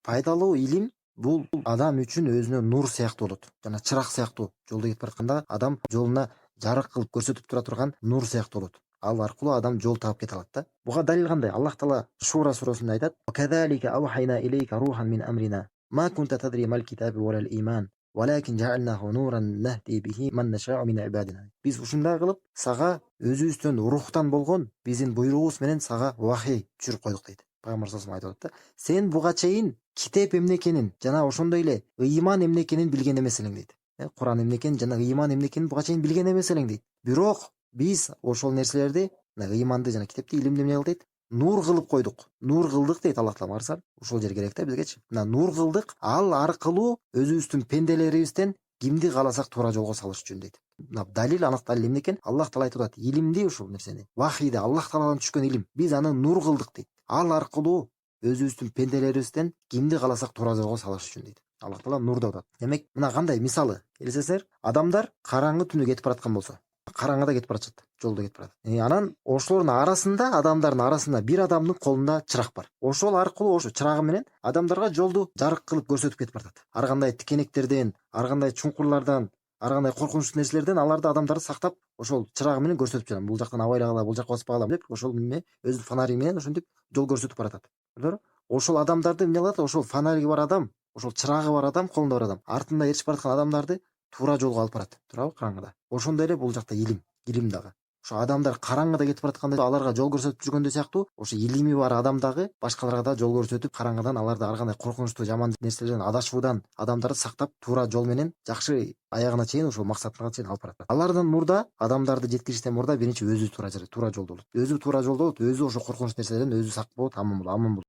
пайдалуу илим бул адам үчүн өзүнө нур сыяктуу болот. Жана чырак сыяктуу. Жолдо кетип баратканда адам жолуна жарык кылып көрсөтүп тура турган нур сыяктуу болот. Ал аркылуу адам жол таап кете алат да. Буга далил кандай? Аллах таала Шура сурасында айтат: "Вакадалика аухайна илейка рухан мин амрина, ма кунта тадри мал китабу валал иман, валакин жаалнаху нуран нахди бихи ман нашаъу мин ибадина." Биз ушундай кылып сага өзүбүздөн рухтан болгон биздин буйругубуз менен сага вахий түшүрүп койдук дейт. Пайгамбар саллаллаху алейхи айтып атат да. Сен буга чейин китеп эмне экенин жана ошондой эле ыйман эмне экенин билген эмес элең дейт. Куран эмне экенин жана ыйман эмне экенин буга чейин билген эмес элең дейт. Бирок биз ошол нерселерди, ыйманды жана китепти, илимди эмне кылдык дейт? Нур кылып койдук. Нур кылдык дейт Аллах таала. Барса, ушул жер керек да бизгечи. Мына нур кылдык, ал аркылуу өзүбүздүн пенделерибизден кимди кааласак туура жолго салыш үчүн дейт. Мына далил, анык далил эмне экен? Аллах таала айтып атат, илимди, ушул нерсени, вахийди, Аллах тааладан түшкөн илим, биз аны нур кылдык дейт. Ал аркылуу өзүбүздүн пенделерибизден кимди кааласак туура жолго салыш үчүн дейт. Аллах таала нур деп атат. Демек, мына кандай мисалы? Келесеңиздер, адамдар караңгы түнү кетип бараткан болсо, караңгыда кетип баратышат, жолдо кетип барат. Анан ошолордун арасында, адамдардын арасында бир адамдын колунда чырак бар. Ошол аркылуу, ошо чырагы менен адамдарга жолду жарык кылып көрсөтүп кетип баратат. Ар кандай тикенектерден, ар кандай чуңкурлардан, ар кандай коркунучтуу нерселерден аларды, адамдарды сактап, ошол чырагы менен көрсөтүп жатат. Бул жактан абайлагыла, бул жакка баспагыла деп, ошол эме өзүнүн фонари менен ошентип жол көрсөтүп баратат. Көрдүңөрбү? Ошол адамдарды эмне кылат? Ошол фонариги бар адам, ошол чырагы бар адам, колунда бар адам, артында ээрчип бараткан адамдарды туура жолго алып барат. Туурабы? Караңгыда. Ошондой эле бул жакта илим дагы. Ошо адамдар караңгыда кетип баратканда аларга жол көрсөтүп жүргөндөй сыяктуу, ошо илими бар адам дагы башкаларга да жол көрсөтүп, караңгыдан аларды ар кандай коркунучтуу, жаман нерселерден, адашуудан адамдарды сактап, туура жол менен жакшы аягына чейин, ошол максатына чейин алып барат. Алардан мурда, адамдарды жеткириштен мурда биринчи өзү туура жолдо болот. Өзү туура жолдо болот, өзү ошо коркунуч нерселерден өзү сак болот, аман болот.